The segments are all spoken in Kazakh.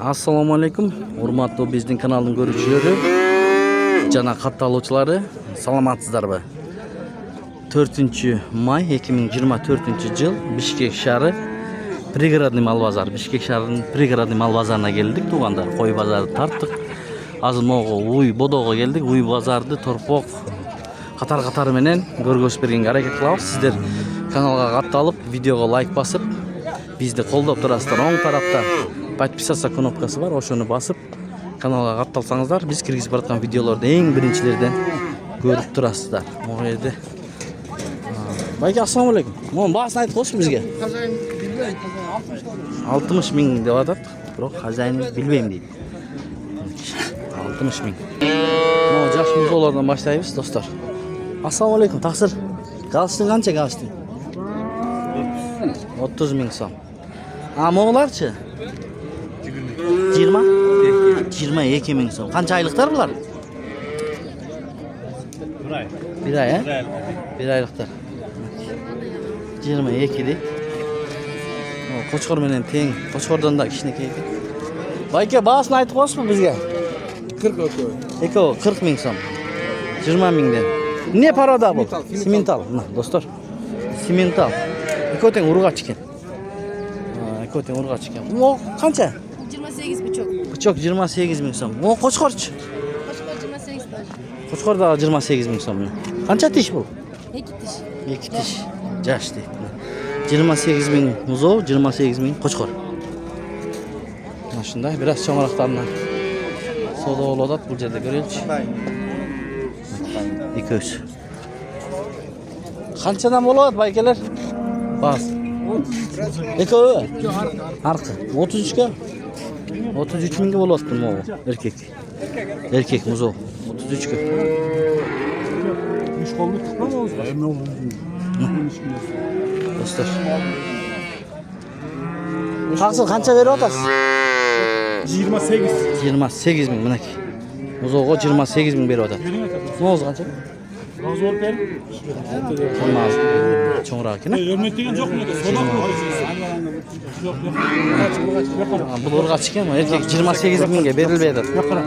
Assalamu alaikum. Урматтуу биздин каналдын көрүүчүлөрү жана катталуучулары, саламатсыздарбы? 4-май 2024-жыл Бишкек шаары пригородный мал базары. Бишкек шаарынын пригородный мал базарына келдик, туугандар. Кой базарды тарттык. Азыр могу уй бодого келдик. Уй базарды торпок катар-катары менен көргөзүп бергенге аракет кылабыз. Сиздер каналга катталып, видеого лайк басып, бизди колдоп турасыздар. Оң тарапта подписаться кнопкасы бар, ошону басып каналга катталсаңыздар, биз киргизип бараткан видеолорду эң биринчилерден көрүп турасыздар. Могу жерде Байке, ассаламу алейкум. Монун баасын айтып койсу бизге. Хозяин билбейт, 60 миң деп атат, бирок хозяин билбейм дейт. 60 миң. Могу жаш музоолордон баштайбыз, достор. Ассаламу алейкум, таксыр. Галстын канча галстын? 30 миң сом. А моголарчы? 22 миң сом. Канча айлыктар булар? Bir ay, he? Bir aylıktır. 22 deyip. Koçkor menen teң. Koçkordan da kişineki. Bayke bağısını aytıp koysun mu bizge? 40 ötü. Eko 40 ming so'm. 20 mingden. Ne parada bu? Simental. Dostlar. Simental. Eko teң urgaç eкен. Eko teң urgaç eкен. O kança? 28 buçuk. Buçuk 28 ming so'm. O koçkorçu. Koçkor 28 tane. Koçkor da 28 ming so'm. Kança tiş bu? 2 diş. 2 tiş. Jaş deyip. 28 ming muzov, 28 ming koçkor. Şunday biraz çoğaraklarına soda oladat bu жерде görüyoruz. 200. Kançadan boladat baykeler? Bas. Eko. Arka. 33'e. 33 mingge boladat bu erkek. Erkek muzov. 33'e. Üç kolunu tutmamamız var. Emin olun. Dostlar. Taksır kança veriyor otasız? 28. 28 ming minak. Muzovga 28 ming berip atat. Ne oldu kança? Razı olup benim. Olmaz. Çoğurak yine. Örnek degen yok mu? Soda mı? Yok yok. Bu urgaç eкен, erkek 28 mingge berilbey atat. Yok qara.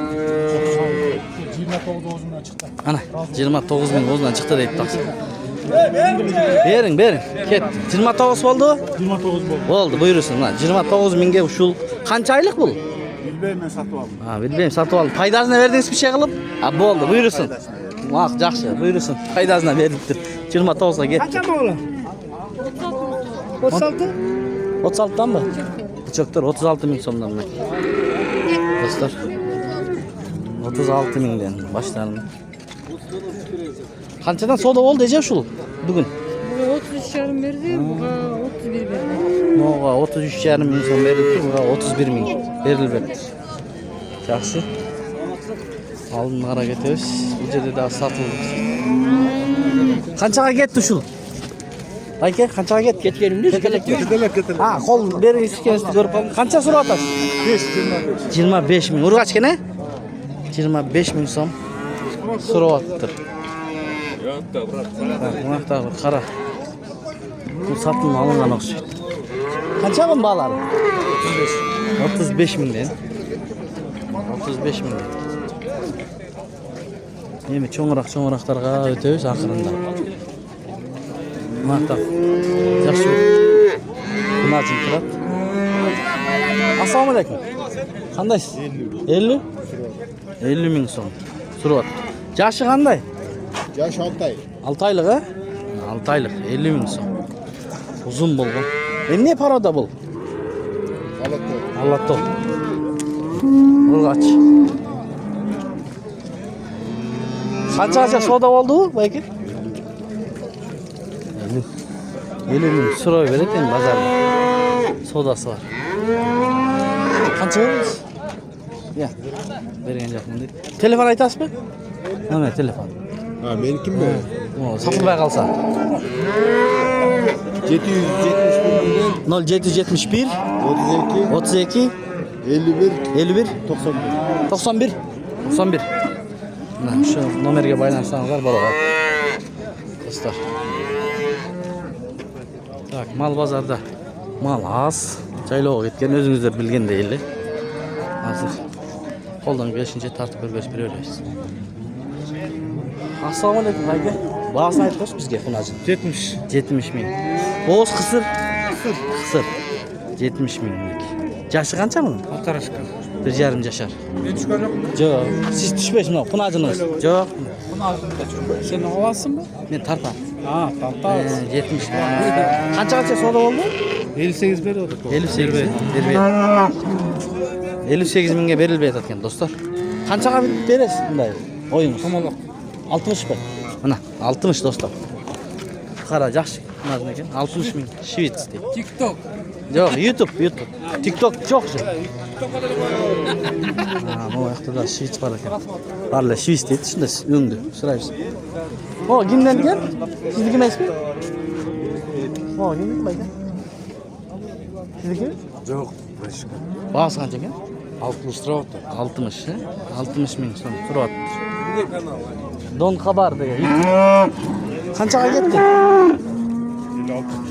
29 o'zundan chiqdi. Ana 29 ming o'zidan chiqdi deydi taksir. Bering. Ket. 29 oldu? 29 bo'ldi. Oldu, buyursun. 29 mingge uşul qancha aylık bu? Bilbeyim, men sotib oldim. Ha, bilbeyim, satып aldım. Paydasını verdiniz bir şey kılıp? Ha, boldu, buyursun. Mak, жақсы, buyursun. Paydasını verdiktir. 29'a getdi. Qancha bo'lar? 36. 36'dan mı? Bıçaklar 36 ming so'mdan mı? Dostlar. 36 mingden başlarında. Qanchadan soda oldu ece uşul bugün? Buga 33 yarım verdi, buga 31 verdi. Moga 33,5 ming so'm berildi, buga 31 ming berildi. Жақсы. Aldın qara ketebиз. Bu жерде да satıldı. Qanchaga ketdi uşul? Bayke, qanchaga ketdi? Ketkenimde Ketelek. Ha, kol beriniz ikenizni ko'rib qoldim. Qancha so'rayapsiz? 5, 25. 25 ming. Urg'ach kene? 25 ming so'm so'rayaptir. Bunaqa qara. Bu satın alıngan o'xshaydi. Qancha bu balari? 35 mingdan. 35 mingdan. Endi cho'ng'roqlarga o'tamiz oxirinda. Bunaqa yaxshi. Bunaqacha turadi. Assalomu alaykum. Qandaysiz? 50? 50 ming so'm. So'rayapti. Yashi qanday? Yaş 6 ay. 6 aylık ha? 6 aylık 50 ming so'm. Uzun bo'lgan. Endi ne parada bu? Allatto. Urg'ach. Qancha soda oldu bayki? 50 ming so'ray beradi endi bozorda. Sodasi var. Qancha berasiz? Ya. Bergan joqman deydi. Telefon aytasizmi? Nima telefon? Ha, menikim mi? Satılmaya kalsa. 0771 32 51 91 91. Şu nomerge baylansanızlar bolalar. Dostlar. Tak, mal bazarda. Mal az. Жайлауға кеткен өзіңіздер білген дейлі. Hazır. Koldan kelişince tartib көргөзүп беребиз. Assalomu alaykum aka. Бағасын айтыңызшы бізге құнажын. 70 миң. Боз қысыр? Қысыр. 70 миңдік. Жашы қанша мұның? 1,5 жашар. Мен түшкөн жокмун. Жоқ, сіз түшпейсіз мынау құнажыныңыз. Жоқ. Сен аласың ба? Мен тартам. Тартабыз. 70 миң. Қанша сауда болды? 58 беріп отыр. 58 бербейді. 58 миңге берілбей жатыр екен достар. Қаншаға бересіз бұндай ойыңыз? 60 ба? Мына 60 достар. Қара жақсы құнажын екен. 60 миң швец дейді. TikTok. Жоқ, YouTube. TikTok жоқ же. Бұл жақта да швец бар екен. Барлы швец дейді, ішінде өңді. Сұрайбыз. О, кімден екен? Сіздікі емес пе? О, кімдікі ме екен? Сіздікі? Жоқ. Бағасы қанша екен? 60 тұрап отыр. 60, 60 миң сом тұрып отыр. Дон хабар деген. Қаншаға кетті?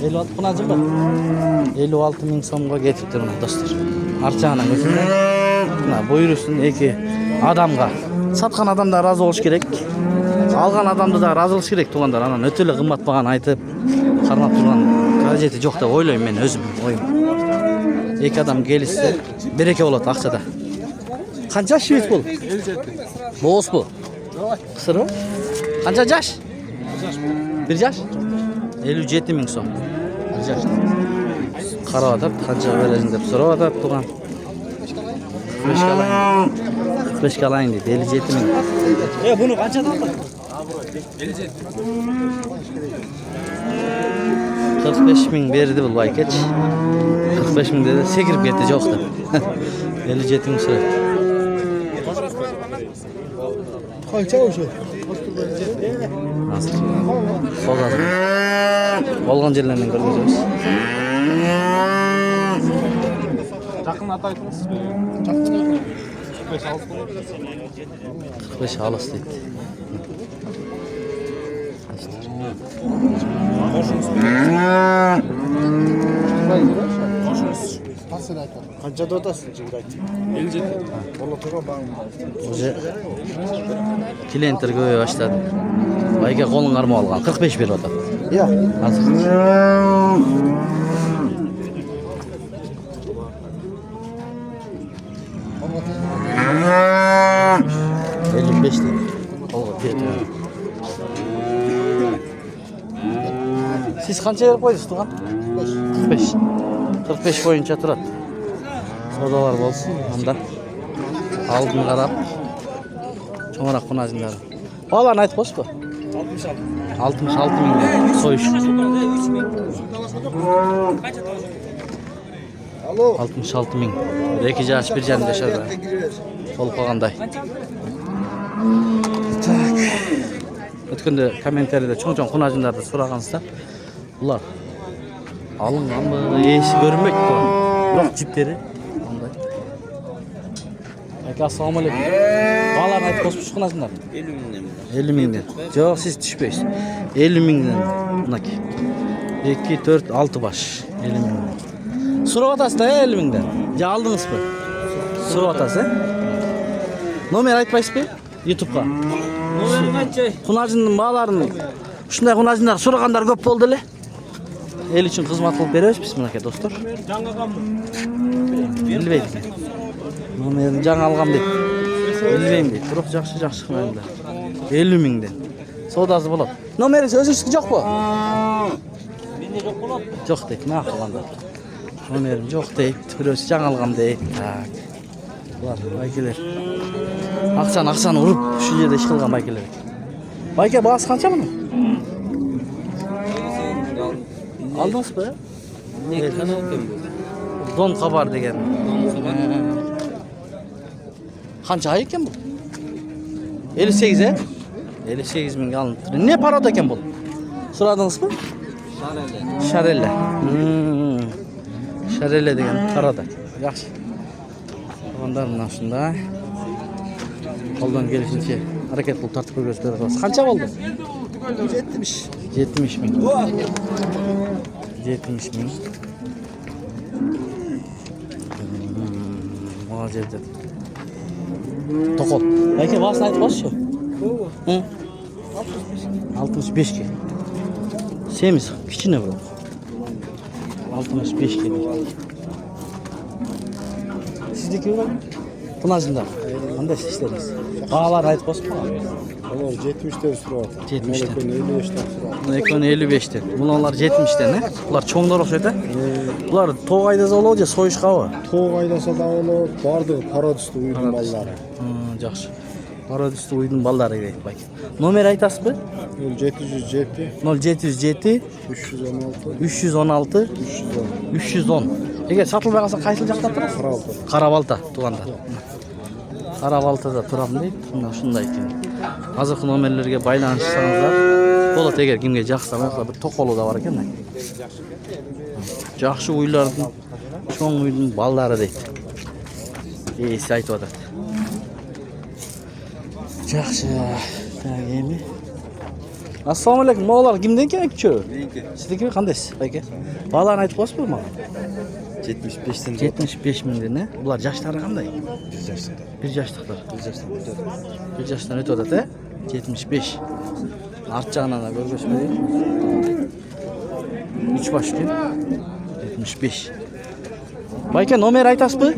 56 құнажын ба? 56 миң сомға кетіпті мына достар. Арчағынан өсінде. Мына бұйырысын екі адамға. Сатқан адамда разы болуш керек. Алған адамды да разы болуш керек туғандар. Анан өтөлө қымбат бағаны айтып, қармап тұрған қажеті жоқ деп ойлаймын мен өзім ойым. Екі адам келіссе береке болады ақшада. Қанша швец бұл? 57. Боз бұл? Қысыр ба? Қанша жаш? 1 жаш? 57 миң сом. 1 жаш. Қарап атап, қанша бересің деп сұрап атап туған. 45 алайын дейді, 57 миң. Бұны қаншадан алдың? 57. 45 миң берді бұл байкеч. 45 миң деді, секіріп кетті жоқты. 57 миң сұрайды. Қанша ошо? Nasıl? Soldan. Olgan yerlerden göreceğiz. Жақын аты айтыңыз. 45 алыс дейді. Қаншада отасың жігіт айтты? 57. Болла тұрған бағым. Уже клиенттер көбейе баштады. Байке қолын қармап алған. 45 беріп отыр. Иә. Азыр. 55 дейді. Қолға берді. Siz қанша беріп қойдыңыз туған? 45. 45 бойынша тұрады. Саудалар болсын, анда алдын қарап, чоңырақ құнажындары. Баланы айтып қойшы ба? 66 миң сойыш. 66 миң. 2 жаш, 1,5 жашарда. Болып қалғандай. Өткенде комментарийде чоң-чоң құнажындарды сұрағансыздар. Бұлар алынған ба, есі көрінбейді бұған. Бірақ жіптері. Әке, ассаламалейкум. Баланы айтып қосып құнажындар? 50 миңден. Жоқ, сіз түшпейсіз. 50 миңден. Мұнаки. 2, 4, 6 баш. 50 миңден. Сұрап атасыз да 50 миңден? Жа алдыңыз ба? Сұрап атасыз, Номер айтпайсыз бе? Ютубқа. Номерін айтшы. Құнажындың баларын, ұшындай құнажындар сұрағандар көп болды ле? El үшін қызмат қылып береміз біз мұнаке достар. Білбейді. Номерін жаңа алғам дейді. Білбеймін дейді. Бірақ жақсы құнажындар. 50 миңден. Саудасы болады. Номеріңіз өзіңізге жоқ па? Менде жоқ болады. Жоқ дейді. Ма қылғандар. Номерім жоқ дейді. Біреусі жаңа алғам дейді. Так. Бұлар байкелер. Ақшаны ұрып, şu жерде іш қылған байкелер. Байке бағасы қанша мұның? Aldınız mı? Ne kanal eкен бұл? Don Haber деген. Қанша ай екен бұл? 58 58 миңге алынып. Не парада екен бұл? Сұрадыңыз ба? Шарелле. Шарелле деген парада. Жақсы. Онда мына ушундай. Қолдан келишинче hareket қылып тартып көргөзүп беребиз. Қанша болды? 70 миң. 70 миң. Aa жерде. Токол. Байке басын айтып қойшы. Hı? 65 ке. Semiz, кичине бирок. 65 ке. Сиздики бар? Кунажында. Кандай иштериңиз? Баалар айтып қойсун. Олар 70'ten сұрады. 70'ten. 55'ten сұрады. Экөөнү 55'тен. Муналар 70'тен, э? Булар чоңдор окшойт, э? Булар тоқ айдаса болобу же союшкабы? Тоқ айдаса да олар бардығы парадүсті үйдің баллары. Жакшы. Парадүстү уйдун балдары дейт байке. Номер айтасызбы? 707 0707 316 316 310 310. Эгер сатылбай калса кайсыл жакта турат? Карабалта. Карабалта туугандар. Карабалтада турам дейт. Мына ушундай экен. Азыркы номерлерге байланышсаңыздар болот, эгер кимге жакса, бир токолу да бар экен. Жакшы уйлардын, чоң уйдун балдары дейт. Ээси айтып атат. Жакшы. Так, эми. Ассаламу алейкум. Моолар кимден экен үчөө? Меники. Сиздики кандайсыз, байке? Бааларын айтып коесузбу мага? 75'ten 75 миңден, э? Булар жаштары кандай? 100 yaşında. 1 жаштыктар. 100 yaşında. 1 жаштан өтүп атат, э? 75. Арт жагынан да көргөзмөй. 3 баш экен. 75. Байке, номер айтасызбы?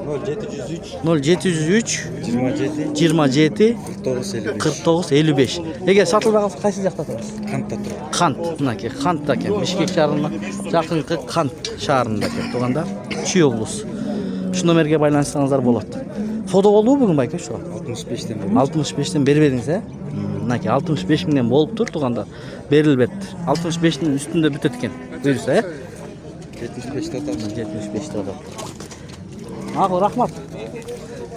0703 0703 27 27 49 55. 49 55. Эгер сатылбай калса кайсы жакта турасыз? Kant'ta тұрады. Кант, мынакей Кантта экен. Бишкек шаарына жакынкы Кант шаарында экен. Туугандар, Чүй облусу. Ушу номерге байланышсаңыздар болот. Содо болдубу бүгүн байке ушу? 65'ten 65'тен бербедиңиз, э? Мынакей 65 миңден болуптур, туугандар. Берилбет. 65'тин үстүндө бүтөт экен. Буюрса, э? 75'te atar. 75'te adam. Ağıl rahmat.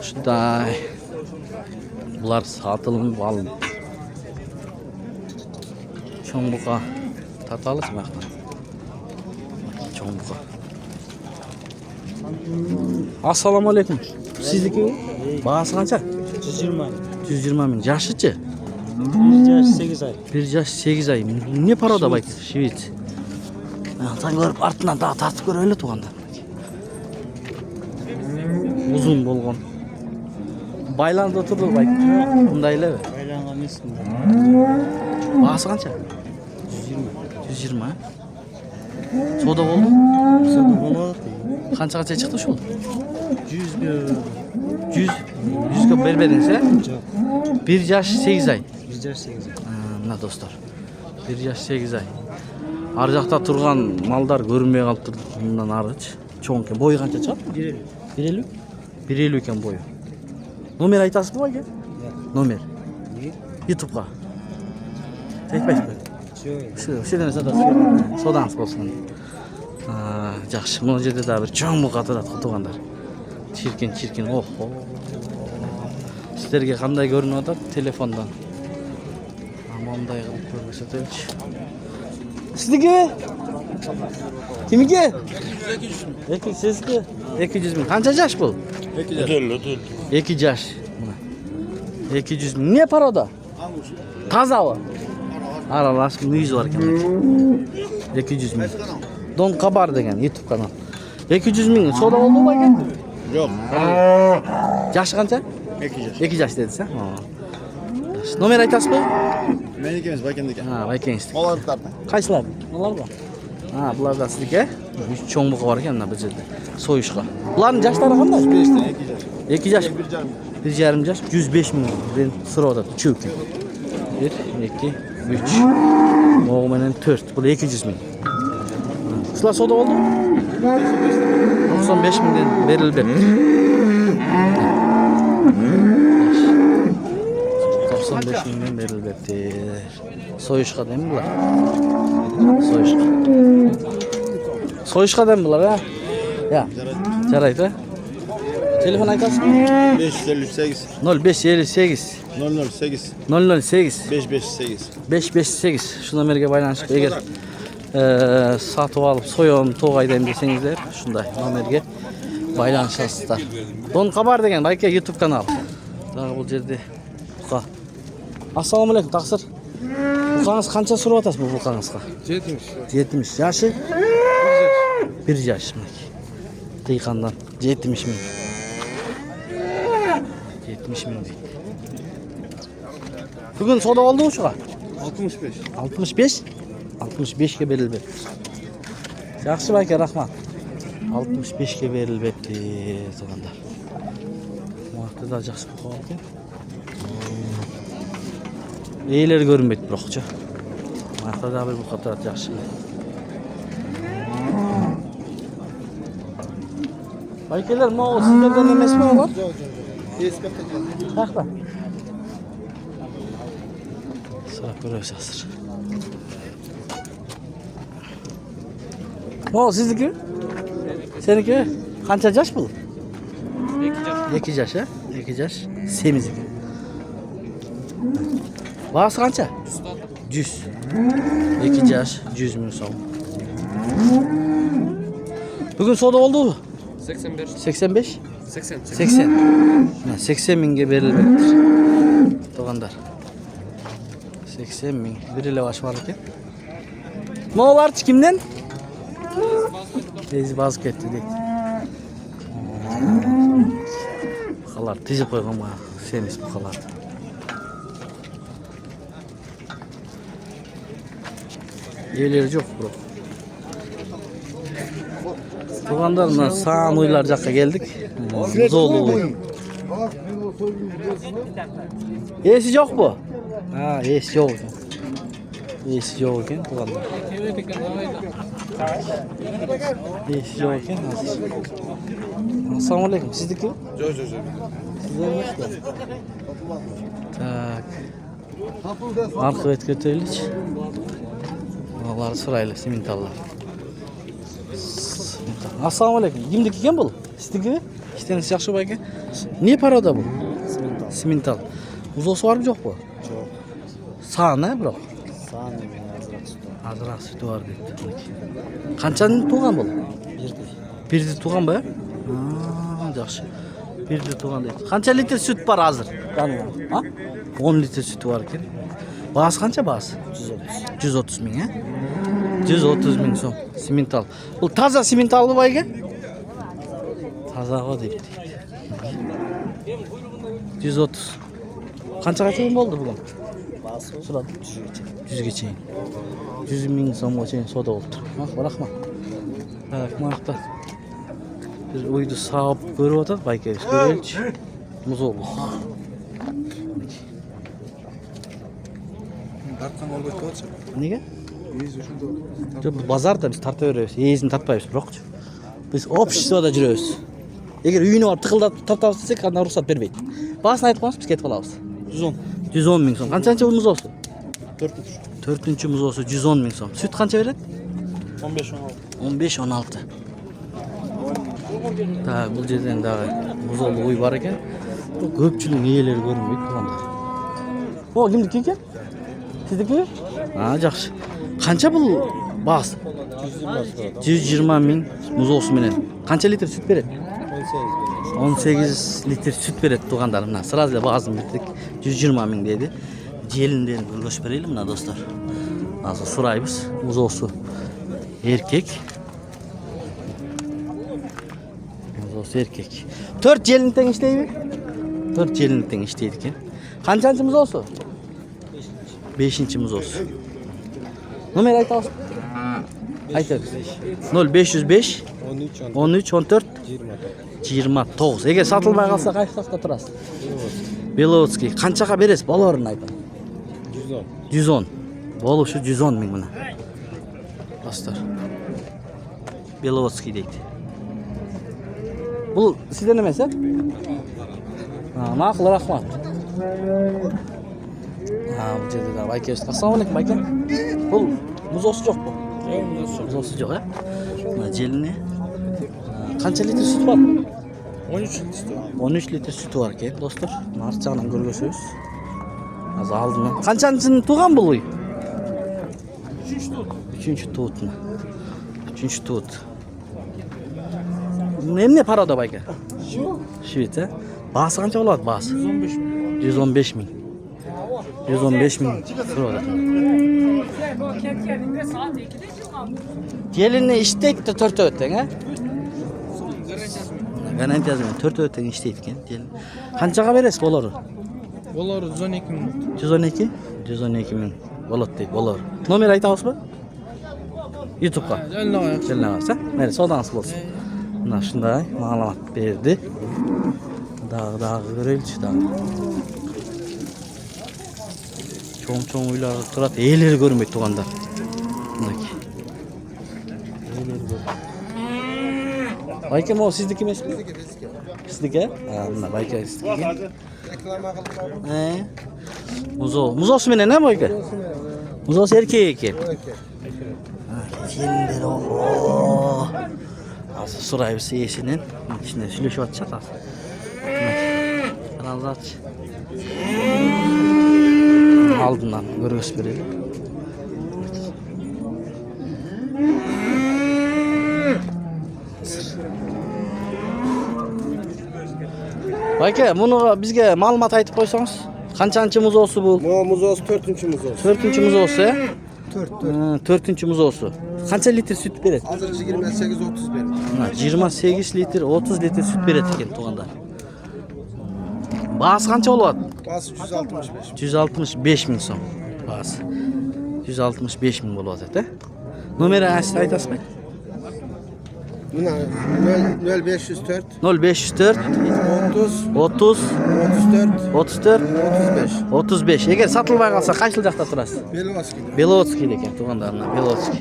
Şunday. Bunlar satılım alın. Çoğun buka. Tatalız mı? Çoğun buka. Assalamu alaikum. Sizdeki bağısı kança? 120 120 min. Yaşıcı? 8 ay. 1 yaş 8 ay. Ne para da bayt? Şivit. Sen görüp артынан daha tartıp göröylü tuğanda. Uzun bolgon. Baylandı oturdu bayt. Bunday ele mi? Baylanған есім. Bağısı kança? 120. 120 ha? Soda oldu? Soda болады. Kança çıktı şu? 100 100 berbediniz he? Жоқ. 1 yaş 8 ay. 1 жаш 8 ай. Mına dostlar. 1 yaş 8 ay. Ар жақта тұрған малдар көрінбей қалып тұр. Мындан арыч. Чоң екен. Бойы қанша шығады? 150. 150 екен бойы. Номер айтасыз ба байке? Номер. Ютубқа. Айтпайсыз ба? Жоқ. Шеден содаңыз болсын. Жақсы. Мына жерде да бір чоң бұқа тұрады тұғандар. Чиркен. Охо. Сіздерге қандай көрініп отыр? Телефондан. Мындай қылып көрсетейінші. Sizdeki? Kimiki? 200 bin. Kança yaş bu? 2 yaş. 200 bin. Ne para o da? Taza o. Aralaşım 100 var ki. 200 bin. Don Kabar degen YouTube kanal. 200 bin. Soda oldu mu bayken? Yok. Yaş kança? 2 yaş. 2 yaş dedi sen. Номер айтасыз ба? Мен екеуміз байкендікі. Байкенстік. Олар тарта. Қайсылар? Олар ба? Бұлар да сіздікі? Чоң бұғы бар екен мына бұл жерде. Сойышқа. Бұлардың жаштары қандай? 2 жаш. 1,5 жаш. 105 мың. Бен сұрап отады. Үшеу екен. 1, 2, 3. Оғы менен 4. Бұл 200 мың. Сылар сода болды? 95 мыңден берілбет. 95 мыңден берілбеттер. Soyuşqa deymi bular? Soyuşqa. Soyuşqa deymi bular, ha? Ya. Jaraydı, ha? Telefon aytasın mı? 558 0558 008 008 558. 558. Şu nomerge baylanışıp eğer satıp alıp soyum toğ aydayım desеңizdер, şunday nomerge baylanışasızlar. Don Kabar degen bayke YouTube kanal. Dağı bu жерде buqa. Assalamu alaikum, taqsir. Buqаңыз qancha surib atasiz bu buqаңızga? 70. 70. Yaşı? 1 yaş. Qiyqandan 70 min. 70 ming deydi. Bugun savdo oldi o'shiga? 65. 65? 65 ga berilibdi. Yaxshi aka, rahmat. 65 ga berilibdi deganlar. Vaqtida yaxshi qoldi. Eğileri görünmeydi biroqcha. Vaqtida bir bu qadar yaxshi. Baykeler ma o sizlerden emasmi ular? Rahmat. So'rab ko'rasiz. Ma sizniki? Seniki? Qancha yosh bu? 2 yosh, ha? 2 yosh. Semiz. Bahası qancha? 100. 2 yosh, 100 ming so'm. Bugun savdo oldu mu? 85. 85? 80. 80. 80 mingga berilibdir. To'g'andar. 80 ming. Bir ile baş var ekan. Ma var kimden? Tez bazı ketdi deydi. Buqalar tezib qo'ygan ma. Semiz buqalar. Yerleri yok bro. To'g'andardan sağan uylar жаққа geldik. Zolu. Esi yok bu. Ha, esi yok. Esi yok ekan to'g'andar. Esi yok ekan. Assalomu alaykum. Sizniki? Yok. Sizniki? Tak. Arka et götürelik. Onları sırayla simintallar. Assalomu alaykum. Kimniki ekan bu? Sizniki? İşleriniz yaxshi bu aka? Ne parada bu? Simintal. Uzosi var mı yok bu? Yok. Sağ ne bro? Sağ ne ben azırak sütü. Azırak sütü var deydi. Qanchani tug'an bu? Birdi tug'an bu? Ha, yaxshi. Birdi tug'an deydi. Qancha litr süt var hozir? Ha? 10 litr sütü var ekan. Bahası qancha bahası? 130 ming, ha? 130 ming so'm. Simintal. Bu toza simintal bu aka? Toza o deydi. 130. Qanchaga teng bo'ldi bugun? Bası So'radi. 100 ga cheyin. 100 ming so'mga cheyin savdo bo'ldi. Rahmat. Rahmat. Bir uydu sağıp görüp otar, bayka görüyoruz. Muz oldu. Dartkan ol götü olsa. Nega? Yüz uçunda. Biz bazarda biz tarta veriyoruz. Yezini tartmayız biroqchi. Biz обществоda жүрөбүz. Eğer uyunu var tıkıldap tartabız desek ana ruhsat vermeydi. Basını aytып koymuş biz ketip alabız. 110. 110 ming so'm. Qancha muz olsun? 4. 4 muz olsun 110 ming so'm. Süt qancha beradi? 15-16. 15-16. Ta bu yerden daha muzollu uy var ekan. Bu köpçülüğün eyeleri görünmeydi bulanlar. O kimdiki ekan? Sizdiki? Ha, yaxshi. Qancha bu bas? 120 ming muz olsun menen. Qancha litr süt beradi? 18 litr süt beradi tuğandarım. Mına sırasıyla bazını bitirdik. 120 ming dedi. Jelinden görgöş bereyli mına dostlar. Azı surayбыз. Muz olsun erkek. Muz erkek. 4 jelinten işleybi? 4 jelinten işleydi ekan. Qanchанчы muz olsun? 5-nji muz olsun. Nomer aytasiz? Aytasiz. 0505 13 14 29. Eğer satılmay kalsa kaç takta turasız? Belovodskiy. Qanchaga beresiz? Balalarını aytın. 110. Boluşu 110 ming buna. Dostlar. Belovodskiy deydi. Bu sizden emas, ha? Ha, ma'qul, rahmat. Ha, bu yerda da bayka. Assalomu alaykum bayka. Bu muzosi yo'q bu. Muzosi yo'q, ha? Mana jelini. Qancha litr süt var? 13 litre. 13 litr sütü var ekan dostlar. Narçağından görüyorsunuz. Az aldığından. Qanchancını tuğan bu uy? 3-nji tuğutunu. 3-nji tuğut. Ne parada bayka? Şivit, ha? Bahası qancha oladi bahası? 115 ming. 115 ming. So'radi. Gelini iştekte 4 öteng, ha? Garantiyası bilen 4 teң иштейт экен. Канчага бересиз болору? Олар 112 мың. 112? 112 миң болот дейт, болор. Номер айта аласызбы? YouTube'га. Жөнүнө коёк. Келіне қалса, мәрі содаңыз болсын. Мына шындай мағаламат берді. Дағы көрелші дағы. Чоң үйлер тұрады, елері көрмейді туғандар. Мінеки. Елері көрмейді. Байке мол сіздікі емес пе? Сіздікі? Мына байке сіздікі. Музосы менен не байке? Музосы еркек екен. Келіндер ооо. Азыр сурай берсе есенен ичинде сүйлөшүп атышат азыр. Каналдачы. Алдынан көргөзүп берели. Байке, муну бизге маалымат айтып койсоңуз. Канчанчы музоосу бул? Музоос 4-чү музоос. 4-чү музоосу, э? 4-чү музоосу. Канча литр сүт берет? Азыр 28-30 берет. 28 литр, 30 литр сүт берет экен туғандар. Баасы канча болот? Басы 165. 165 миң сом. Баасы. 165 миң болот эт, э? Номери айтасыз ба? Мына 0504 0504 30 34 35. 35. Эгер сатылбай калса кайсыл жакта турасыз? Беловский. Беловский экен туғандар, Беловский.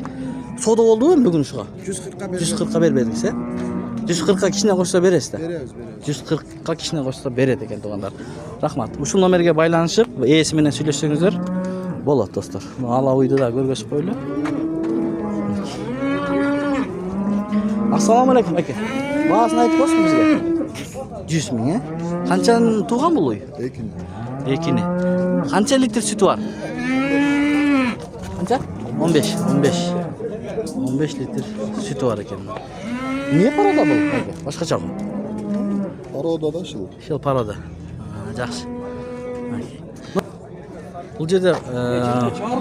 Соода болдубу бүгүн ушуга? 140-ка берет. 140-ка бербедиңиз, э? 140-ка кичине кошсо бересиз да? Беребиз. 140-ка кичине кошсо берет экен туғандар. Рахмат. Ушул номерге байланышып, ээси менен сүйлөшсөңүздөр болот, достор. Ала уйду да көргөзүп койлу. Ассаламу алейкум аке. Баасын айтып койсуң бизге? 100 миң, э? Канчанын тууган бул уй? Экини. Канча литр сүтү бар? Канча? 15 литр сүтү бар экен. Эмне парада бул? Башкачамы? Парода да шыл. Шыл парада. Жакшы. Бул жерде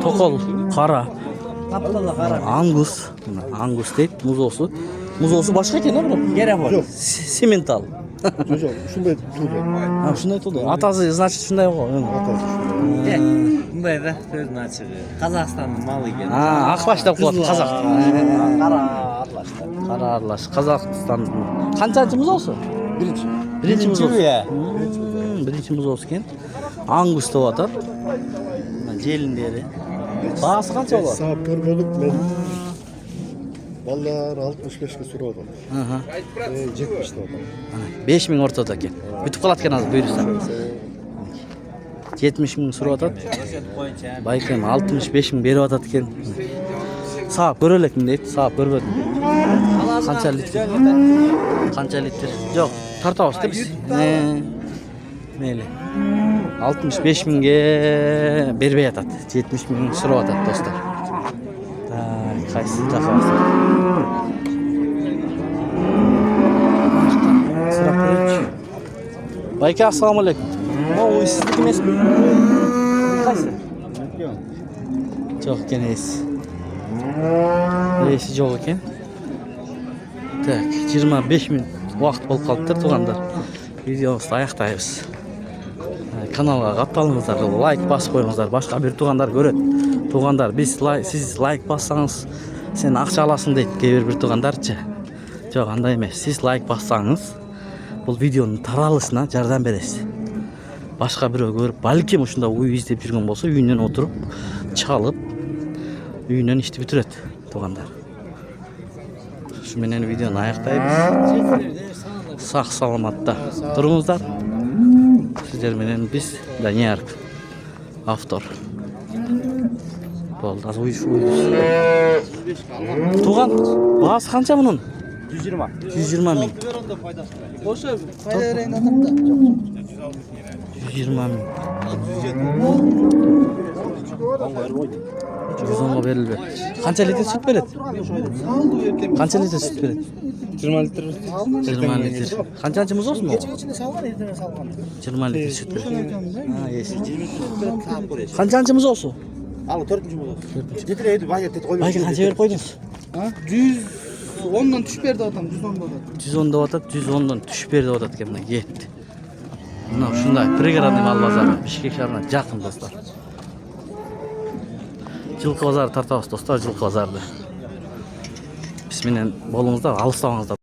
токол, кара, ангус дейт, музоосу. Музоосу башка экен, э, бирок? Керек бар. Сементал. Жок, ушундай тууду. Ушундай тууду. Атасы, значит, ушундай го. Мындай да сөзүн ачыгы. Казакстандын малы экен. Акбаш деп коет казак. Кара арлаш. Кара арлаш. Казакстан. Канчанчы музоосу? Биринчи музоосу. Биринчи музоосу экен. Ангус деп атат. Желиндери. Баасы канча болот? Саап көрмөдүк мен. Балдар 65-ке сурап атат. 70 деп атат. 5 миң ортодо экен. Бүтүп калат экен азыр буйрукса. 70 миң сурап атат. Байкем 65 миң берип атат экен. Саап көрө элекмин дейт. Саап көрбөдүм. Канча литр? Канча литр? Жок, тартабыз да биз. Мейли. 65 миңге бербей атат. 70 миң сурап атат, достор. Кайсы жака барсак? Сурап көрөчү. Байке, ассаламу алейкум. Ой, сиздики эмеспи? Кайсы? Жок экен эси. Эси жок экен. Так, 25 минут убакыт болуп калыптыр туугандар. Видеобузду аяктайбыз. Каналга катталыңыздар, лайк басып коюңуздар. Башка бир туугандар көрөт. Туугандар, сиз лайк бассаңыз, сен акча аласың дейт кээ бир туугандарчы. Жок, андай эмес. Сиз лайк бассаңыз, бул видеонун таралышына жардам бересиз. Башка бирөө көрүп, балким ушунда уй издеп жүргөн болсо, үйүнөн отуруп, чалып, үйүнөн ишти бүтүрөт, туугандар. Ушу менен видеону аяктайбыз. Сак саламатта туруңуздар. Сиздер менен биз Даниярк автор. Болду, азыр уй. Туган, баасы канча мунун? 120. 120 миң. Ошо пайда берейин атам да. 120 миң. 110 берилбек. Канча литр сүт берет? Канча литр сүт берет? 20 литр. 20 литр. Канчанчы музоосу му? Кече салган, эртең салган. 20 литр сүт берет. Эси. Канчанчы музоосу? Ал 4-чү болот. Жетирейди, байга тет койбой. Байке канча берип койдуңуз? 100 110'dan düşüp berdi adam, 110 da. 110 деп атат, 110-дан түшүп бер деп атат экен, мына кетти. Мына ушундай пригородный мал базары Бишкек шаарына жакын достор. Жылкы базары тартабыз достор, жылкы базарды. Биз менен болуңуздар, алыстабаңыздар.